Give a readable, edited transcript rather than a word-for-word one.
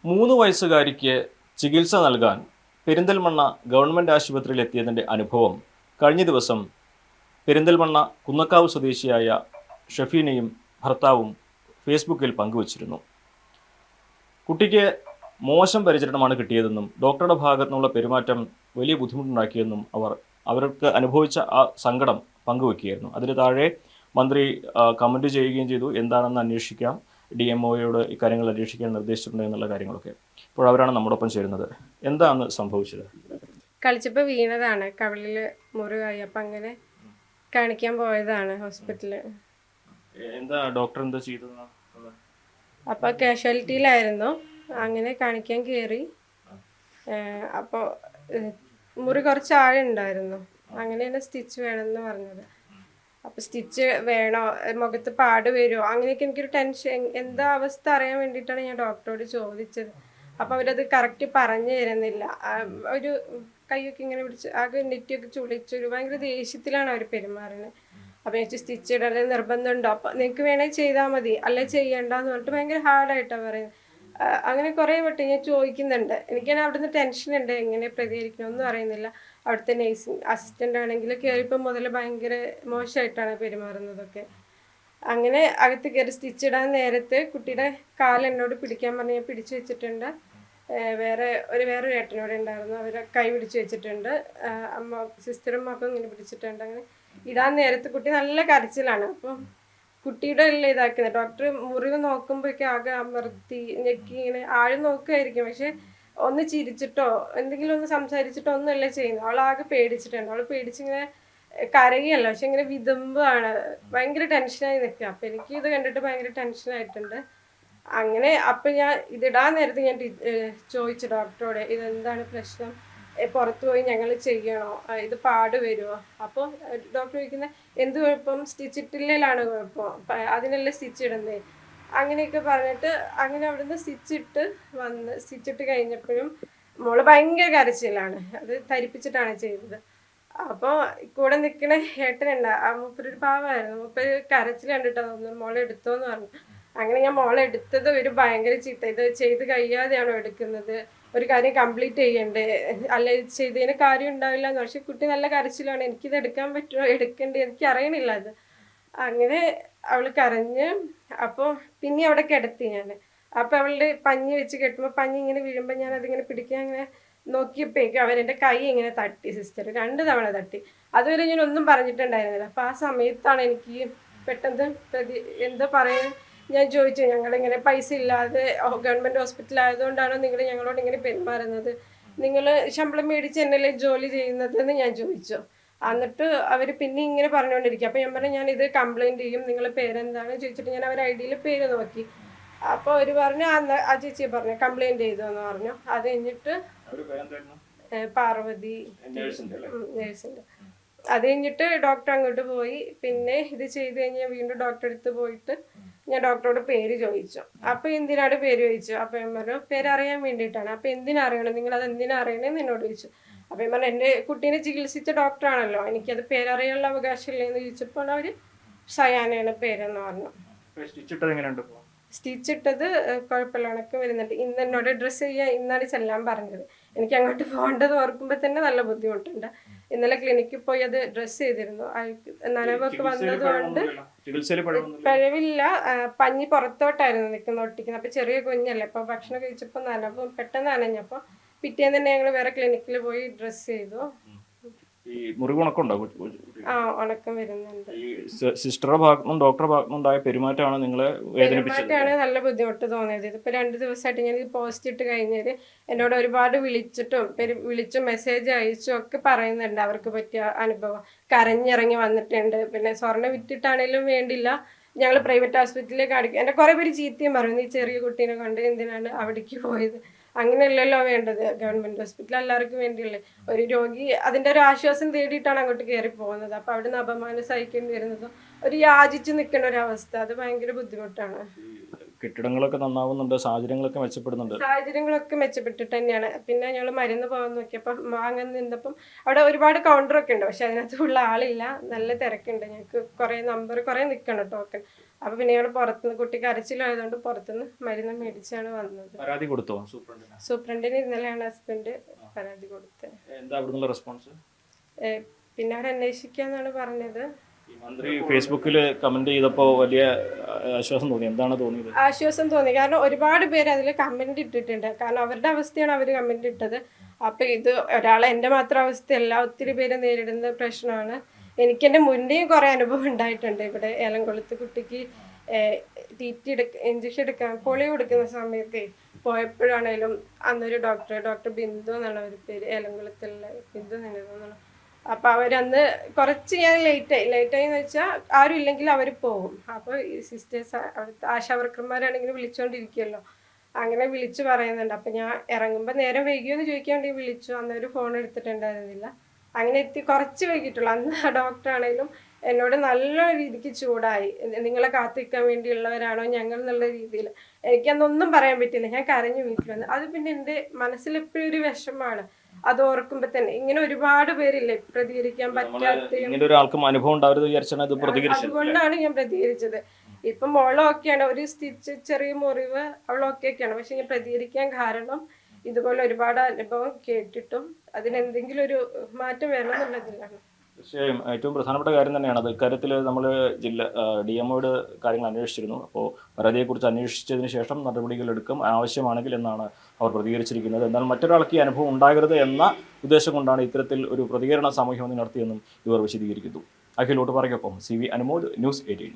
3 വയസ്സുകാരിക്ക് ചികിത്സ നൽകാൻ പെരിന്തൽമണ്ണ ഗവൺമെൻറ് ആശുപത്രിയിൽ എത്തിയതിൻ്റെ അനുഭവം കഴിഞ്ഞ ദിവസം പെരിന്തൽമണ്ണ കുന്നക്കാവ് സ്വദേശിയായ ഷഫീനയും ഭർത്താവും ഫേസ്ബുക്കിൽ പങ്കുവച്ചിരുന്നു. കുട്ടിക്ക് മോശം പരിചരണമാണ് കിട്ടിയതെന്നും ഡോക്ടറുടെ ഭാഗത്തു നിന്നുള്ള പെരുമാറ്റം വലിയ ബുദ്ധിമുട്ടുണ്ടാക്കിയെന്നും അവർക്ക് അനുഭവിച്ച ആ സങ്കടം പങ്കുവെക്കുകയായിരുന്നു. അതിന് താഴെ മന്ത്രി കമൻറ്റ് ചെയ്യുകയും ചെയ്തു, എന്താണെന്ന് അന്വേഷിക്കാം, DMOയോട് ഇക്കാര്യങ്ങൾ അന്വേഷിക്കാൻ നിർദ്ദേശിച്ചിട്ടുണ്ട് എന്നുള്ള കാര്യങ്ങളൊക്കെ. ഇപ്പോൾ അവരാണ് നമ്മോടൊപ്പം ചേരുന്നത്. എന്താണ് സംഭവിച്ചത്? കളിച്ചപ്പോൾ വീണതാണ്, കവിളിൽ മുറിവായി. അപ്പം അങ്ങനെ കാണിക്കാൻ പോയതാണ് ഹോസ്പിറ്റലിൽ. എന്താ ഡോക്ടർ എന്താ ചെയ്തത്? അപ്പോൾ കാഷ്വാലിറ്റിയിലായിരുന്നു. അങ്ങനെ കാണിക്കാൻ കയറി. അപ്പോൾ മുറി കുറച്ച് ആഴുണ്ടായിരുന്നു. അങ്ങനെയാണ് സ്റ്റിച്ച് വേണമെന്ന് പറഞ്ഞത്. അപ്പോൾ സ്റ്റിച്ച് വേണോ, മുഖത്ത് പാട് വരുമോ, അങ്ങനെയൊക്കെ എനിക്കൊരു ടെൻഷൻ, എന്താ അവസ്ഥ അറിയാൻ വേണ്ടിയിട്ടാണ് ഞാൻ ഡോക്ടറോട് ചോദിച്ചത്. അപ്പോൾ അവരത് കറക്റ്റ് പറഞ്ഞു തരുന്നില്ല. ഒരു കൈയൊക്കെ ഇങ്ങനെ പിടിച്ച് ആകെ നെറ്റിയൊക്കെ ചുളിച്ചൊരു ഭയങ്കര ദേഷ്യത്തിലാണ് അവർ പെരുമാറുന്നത്. അപ്പോൾ എനിക്ക് സ്റ്റിച്ച് ഇടാൻ നിർബന്ധമുണ്ടോ, അപ്പോൾ നിങ്ങൾക്ക് വേണമെങ്കിൽ ചെയ്താൽ മതി, അല്ലെ ചെയ്യണ്ടെന്ന് പറഞ്ഞിട്ട് ഭയങ്കര ഹാർഡായിട്ടാണ് പറയുന്നത്. അങ്ങനെ കുറേ വട്ടം ഞാൻ ചോദിക്കുന്നുണ്ട്. എനിക്കാണെങ്കിൽ അവിടുന്ന് ടെൻഷനുണ്ട്, എങ്ങനെ പ്രതികരിക്കണമെന്നും അറിയുന്നില്ല. അവിടുത്തെ നേഴ്സിംഗ് അസിസ്റ്റൻ്റ് ആണെങ്കിൽ കയറിയപ്പോൾ മുതൽ ഭയങ്കര മോശമായിട്ടാണ് പെരുമാറുന്നതൊക്കെ. അങ്ങനെ അകത്ത് കയറി സ്റ്റിച്ച് ഇടാൻ നേരത്ത് കുട്ടിയുടെ കാൽ എന്നോട് പിടിക്കാൻ പറഞ്ഞ് ഞാൻ പിടിച്ചു വെച്ചിട്ടുണ്ട്. വേറൊരു ഏട്ടനോടെ ഉണ്ടായിരുന്നു, അവരെ കൈ പിടിച്ചു വെച്ചിട്ടുണ്ട്. സിസ്റ്ററും മക്കളും ഇങ്ങനെ പിടിച്ചിട്ടുണ്ട്. അങ്ങനെ ഇടാൻ നേരത്ത് കുട്ടി നല്ല കരച്ചിലാണ്. അപ്പം കുട്ടിയുടെ എല്ലാം ഇതാക്കുന്നത്. ഡോക്ടർ മുറിവ് നോക്കുമ്പോഴേക്കും ആകെ അമർത്തി ഞെക്കി ഇങ്ങനെ ആഴം നോക്കുമായിരിക്കും, പക്ഷെ ഒന്ന് ചിരിച്ചിട്ടോ എന്തെങ്കിലും ഒന്ന് സംസാരിച്ചിട്ടോ ഒന്നുമല്ല ചെയ്യുന്നത്. അവളാകെ പേടിച്ചിട്ടുണ്ട്. അവൾ പേടിച്ചിങ്ങനെ കരയുകയല്ല, പക്ഷെ ഇങ്ങനെ വിതുമ്പാണ്. ഭയങ്കര ടെൻഷനായി നിൽക്കുക. അപ്പം എനിക്ക് ഇത് കണ്ടിട്ട് ഭയങ്കര ടെൻഷനായിട്ടുണ്ട്. അങ്ങനെ അപ്പം ഞാൻ ഇതിടാൻ നേരത്തെ ഞാൻ ചോദിച്ചു ഡോക്ടറോട്, ഇതെന്താണ് പ്രശ്നം, പുറത്ത് പോയി ഞങ്ങൾ ചെയ്യണോ, ഇത് പാട് വരുമോ? അപ്പോൾ ഡോക്ടർ ചോദിക്കുന്നത്, എന്ത് കുഴപ്പം, സ്റ്റിച്ച് ഇട്ടില്ലാണ് കുഴപ്പം, അതിനല്ലേ സ്റ്റിച്ച് ഇടുന്നേ, അങ്ങനെയൊക്കെ പറഞ്ഞിട്ട് അങ്ങനെ അവിടുന്ന് സ്റ്റിച്ചിട്ട് കഴിഞ്ഞപ്പോഴും മോള് ഭയങ്കര കരച്ചിലാണ്. അത് ധരിപ്പിച്ചിട്ടാണ് ചെയ്തത്. അപ്പോൾ കൂടെ നിൽക്കണ ഏട്ടനുണ്ട്, മൂപ്പരൊരു പാവമായിരുന്നു. മൂപ്പര് കരച്ചിൽ കണ്ടിട്ടാണ് തോന്നുന്നു മോളെ എടുത്തോന്ന് പറഞ്ഞു. അങ്ങനെ ഞാൻ മോളെ എടുത്തത് ഒരു ഭയങ്കര ചീത്ത, ഇത് ചെയ്ത് കഴിയാതെയാണോ എടുക്കുന്നത്, ഒരു കാര്യം കംപ്ലീറ്റ് ചെയ്യണ്ടേ, അല്ലെ ചെയ്തതിന് കാര്യം ഉണ്ടാവില്ല എന്ന്. പക്ഷെ കുട്ടി നല്ല കരച്ചിലാണ്, എനിക്കിത് എടുക്കാൻ പറ്റുമോ, എടുക്കണ്ടേ, എനിക്ക് അറിയണില്ല അത്. അങ്ങനെ അവൾ കരഞ്ഞ്. അപ്പോൾ പിന്നെ അവിടെ കിടത്തി ഞാൻ. അപ്പോൾ അവളുടെ പഞ്ഞി വെച്ച് കെട്ടുമ്പോൾ പഞ്ഞി ഇങ്ങനെ വീഴുമ്പോൾ ഞാൻ അതിങ്ങനെ പിടിക്കാൻ ഇങ്ങനെ നോക്കിയപ്പോഴേക്കും അവരെൻ്റെ കൈ ഇങ്ങനെ തട്ടി. സിസ്റ്റർ 2 തവണ തട്ടി. അതുവരെ ഞാൻ ഒന്നും പറഞ്ഞിട്ടുണ്ടായിരുന്നില്ല. അപ്പോൾ ആ സമയത്താണ് എനിക്ക് പെട്ടെന്ന് എന്താ പറയുക, ഞാൻ ചോദിച്ചു, ഞങ്ങളിങ്ങനെ പൈസ ഇല്ലാതെ ഗവൺമെൻറ് ഹോസ്പിറ്റലായതുകൊണ്ടാണോ നിങ്ങൾ ഞങ്ങളോട് ഇങ്ങനെ പെരുമാറുന്നത്, നിങ്ങൾ ശമ്പളം മേടിച്ച് എന്നല്ലേ ജോലി ചെയ്യുന്നത് എന്ന് ഞാൻ ചോദിച്ചു. എന്നിട്ട് അവർ പിന്നെ ഇങ്ങനെ പറഞ്ഞുകൊണ്ടിരിക്കുക. അപ്പോൾ ഞാൻ പറഞ്ഞു, ഞാനിത് കംപ്ലയിൻറ്റ് ചെയ്യും, നിങ്ങളുടെ പേരെന്താണ് ചോദിച്ചിട്ട് ഞാൻ അവർ ID പേര് നോക്കി. അപ്പോൾ അവർ പറഞ്ഞു, ആ ചേച്ചിയെ പറഞ്ഞു കംപ്ലയിൻറ്റ് ചെയ്തു എന്ന് പറഞ്ഞു. അത് കഴിഞ്ഞിട്ട് പാർവതി നേഴ്സിൻ്റെ. അത് കഴിഞ്ഞിട്ട് ഡോക്ടർ അങ്ങോട്ട് പോയി. പിന്നെ ഇത് ചെയ്ത് കഴിഞ്ഞ് വീണ്ടും ഡോക്ടറെ അടുത്ത് പോയിട്ട് ഞാൻ ഡോക്ടറോട് പേര് ചോദിച്ചു. അപ്പോൾ എന്തിനാണ് പേര് ചോദിച്ചു. അപ്പോൾ ഞാൻ പറഞ്ഞു, പേരറിയാൻ വേണ്ടിയിട്ടാണ്. അപ്പോൾ എന്തിനാ അറിയണം, നിങ്ങളത് എന്തിനാ അറിയണമെന്ന് എന്നോട് ചോദിച്ചു. അപ്പോൾ ഞാൻ പറഞ്ഞു, എൻ്റെ കുട്ടീനെ ചികിത്സിച്ച ഡോക്ടറാണല്ലോ, എനിക്കത് പേരറിയാനുള്ള അവകാശമില്ല എന്ന് ചോദിച്ചപ്പോൾ അവർ സയാനയാണ് പേരെന്ന് പറഞ്ഞു. സ്റ്റിച്ച് ഇട്ടത് കുഴപ്പമില്ല, ഉണക്കം വരുന്നുണ്ട്. ഇന്ന് എന്നോട് ഡ്രസ്സ് ചെയ്യാൻ ഇന്നാണ് ചെല്ലാൻ പറഞ്ഞത്. എനിക്ക് അങ്ങോട്ട് പോകേണ്ടത് ഓർക്കുമ്പോൾ തന്നെ നല്ല ബുദ്ധിമുട്ടുണ്ട്. ഇന്നലെ ക്ലിനിക്കിൽ പോയി അത് ഡ്രസ്സ് ചെയ്തിരുന്നു. നനവൊക്കെ വന്നതുകൊണ്ട് പഴവില്ല, പഞ്ഞി പുറത്തോട്ടായിരുന്നു നിൽക്കുന്ന ഒട്ടിക്കുന്നത്. അപ്പോൾ ചെറിയ കുഞ്ഞല്ലേ, അപ്പോൾ ഭക്ഷണം കഴിച്ചപ്പോൾ നനവ് പെട്ടെന്ന് നനഞ്ഞപ്പോൾ പിറ്റേന്ന് തന്നെ ഞങ്ങൾ വേറെ ക്ലിനിക്കിൽ പോയി ഡ്രസ്സ് ചെയ്തു. ഉണക്കം വരുന്നുണ്ട്. സിസ്റ്ററുടെ ഭാഗത്തുനിന്നും ഡോക്ടറുടെ ഭാഗത്തുനിന്നും ഉണ്ടായ പെരുമാറ്റമാണ് നിങ്ങളെ വേദനിപ്പിച്ചത്? നല്ല ബുദ്ധിമുട്ട് തോന്നിയത്. ഇതിപ്പോൾ 2 ദിവസമായിട്ട് ഞാൻ പോസ്റ്റ് ഇട്ട് കഴിഞ്ഞാൽ എന്നോട് ഒരുപാട് വിളിച്ചും മെസ്സേജ് അയച്ചും ഒക്കെ പറയുന്നുണ്ട് അവർക്ക് പറ്റിയ അനുഭവം. കരഞ്ഞിറങ്ങി വന്നിട്ടുണ്ട്. പിന്നെ സ്വർണ്ണം വിറ്റിട്ടാണേലും വേണ്ടില്ല, ഞങ്ങൾ പ്രൈവറ്റ് ഹോസ്പിറ്റലിൽ കാണിക്കും. എൻ്റെ കുറേ പേര് ചീത്തയും പറയുന്നു, ഈ ചെറിയ കുട്ടീനെ കൊണ്ട് എന്തിനാണ് അവിടേക്ക് പോയത്, അങ്ങനെയല്ലല്ലോ വേണ്ടത്, ഗവൺമെൻറ് ഹോസ്പിറ്റൽ എല്ലാവർക്കും വേണ്ടിയല്ലേ. ഒരു രോഗി അതിൻ്റെ ഒരു ആശ്വാസം തേടിയിട്ടാണ് അങ്ങോട്ട് കയറി പോകുന്നത്. അപ്പോൾ അവിടുന്ന് അപമാനം സഹിക്കേണ്ടി വരുന്നതും ഒരു യാചിച്ച് നിൽക്കുന്ന ഒരവസ്ഥ, അത് ഭയങ്കര ബുദ്ധിമുട്ടാണ്. കെട്ടിടങ്ങളൊക്കെ നന്നാവുന്നുണ്ട്, സാഹചര്യങ്ങളൊക്കെ മെച്ചപ്പെട്ടിട്ട് തന്നെയാണ്. പിന്നെ ഞങ്ങൾ മരുന്ന് പോകാൻ നോക്കിയപ്പോൾ വാങ്ങാൻ നിന്നപ്പം അവിടെ ഒരുപാട് കൗണ്ടറൊക്കെ ഉണ്ട്, പക്ഷെ അതിനകത്ത് ഉള്ള ആളില്ല, നല്ല തിരക്കുണ്ട്. ഞങ്ങൾക്ക് കുറേ നിൽക്കണം ടോക്കൺ. അപ്പോൾ പിന്നെ ഞങ്ങൾ പുറത്തുനിന്ന് കുട്ടി കരച്ചിലായതുകൊണ്ട് പുറത്തുനിന്ന് മരുന്ന് മേടിച്ചാണ് വന്നത്. പരാതി കൊടുത്തോ സൂപ്രണ്ടിന്? സൂപ്രണ്ടിന് ഇന്നലെയാണ് ഹസ്ബൻഡ് പരാതി കൊടുത്തത്. എന്താ അവിടുന്നുള്ള റെസ്പോൺസ്? പിന്നെ അവിടെ അന്വേഷിക്കാന്നാണ് പറഞ്ഞത്. മന്ത്രി ഫേസ്ബുക്കിൽ കമന്റ് ചെയ്തപ്പോൾ വലിയ ആശ്വാസം തോന്നി. എന്താണ് തോന്നിയത്? ആശ്വാസം തോന്നി, കാരണം ഒരുപാട് പേര് അതിൽ കമന്റ് ഇട്ടിട്ടുണ്ട്. കാരണം അവരുടെ അവസ്ഥയാണ് അവർ കമന്റ് ഇട്ടത്. അപ്പം ഇത് ഒരാളെ എൻ്റെ മാത്രം അവസ്ഥയല്ല, ഒത്തിരി പേര് നേരിടുന്ന പ്രശ്നമാണ്. എനിക്ക് എൻ്റെ മുന്നേയും കുറേ അനുഭവം ഉണ്ടായിട്ടുണ്ട്. ഇവിടെ ഏലംകുളത്ത് കുട്ടിക്ക് ഇഞ്ചക്ഷൻ എടുക്കാൻ പോളിയോ കൊടുക്കുന്ന സമയത്ത് പോയപ്പോഴാണേലും അന്നൊരു ഡോക്ടർ ബിന്ദു എന്നാണ് ഒരു പേര്, ഏലംകുളത്തുള്ള ബിന്ദു എന്നാണ്. അപ്പം അവരന്ന് കുറച്ച് ഞാൻ ലേറ്റായി എന്ന് വെച്ചാൽ ആരും ഇല്ലെങ്കിൽ അവർ പോകും. അപ്പോൾ ഈ സിസ്റ്റേഴ്സ് അവിടുത്തെ ആശാവർക്കർമാരാണെങ്കിൽ വിളിച്ചുകൊണ്ടിരിക്കുമല്ലോ, അങ്ങനെ വിളിച്ചു പറയുന്നുണ്ട്. അപ്പം ഞാൻ ഇറങ്ങുമ്പോൾ നേരം വൈകിയോന്ന് ചോദിക്കാൻ വേണ്ടി വിളിച്ചു. അന്നൊരു ഫോൺ എടുത്തിട്ടുണ്ടായിരുന്നില്ല. അങ്ങനെ കുറച്ച് വൈകിട്ടുള്ളൂ. അന്ന് ആ ഡോക്ടറാണേലും എന്നോട് നല്ല രീതിക്ക് ചൂടായി. നിങ്ങളെ കാത്തിരിക്കാൻ വേണ്ടിയുള്ളവരാണോ ഞങ്ങൾ എന്നുള്ള രീതിയിൽ. എനിക്കന്നൊന്നും പറയാൻ പറ്റില്ല. ഞാൻ കരഞ്ഞു വീട്ടിൽ വന്ന്. അത് പിന്നെ എൻ്റെ മനസ്സിലെപ്പോഴും ഒരു വിഷമമാണ് അത് ഓർക്കുമ്പോൾ തന്നെ. ഇങ്ങനെ ഒരുപാട് പേരില്ലേ പ്രതികരിക്കാൻ പറ്റാത്ത, അനുഭവം ഉണ്ടാവരുത് വിചാരിച്ചാണ് അതുകൊണ്ടാണ് ഞാൻ പ്രതികരിച്ചത്. ഇപ്പം മോളൊക്കെയാണ്, ഒരു സ്റ്റിച്ച് ചെറിയ മുറിവ് അവളൊക്കെയാണ്. പക്ഷെ ഞാൻ പ്രതികരിക്കാൻ കാരണം ഇതുപോലെ ഒരുപാട് അനുഭവം കേട്ടിട്ടും അതിനെന്തെങ്കിലും ഒരു മാറ്റം വരണം എന്നുള്ളതിലാണ്. തീർച്ചയായും ഏറ്റവും പ്രധാനപ്പെട്ട കാര്യം തന്നെയാണ് അത്. ഇക്കാര്യത്തിൽ നമ്മൾ DMOയോട് കാര്യങ്ങൾ അന്വേഷിച്ചിരുന്നു. അപ്പോൾ പരാതിയെക്കുറിച്ച് അന്വേഷിച്ചതിന് ശേഷം നടപടികൾ എടുക്കും ആവശ്യമാണെങ്കിൽ എന്നാണ് അവർ പ്രതികരിച്ചിരിക്കുന്നത്. എന്നാൽ മറ്റൊരാൾക്ക് ഈ അനുഭവം ഉണ്ടാകരുത് എന്ന ഉദ്ദേശം കൊണ്ടാണ് ഇത്തരത്തിൽ ഒരു പ്രതികരണ സാമൂഹ്യം നടത്തിയെന്നും ഇവർ വിശദീകരിക്കുന്നു. Akhil ഓട്ടുപാറയ്ക്കൊപ്പം CV Anumod, News 18.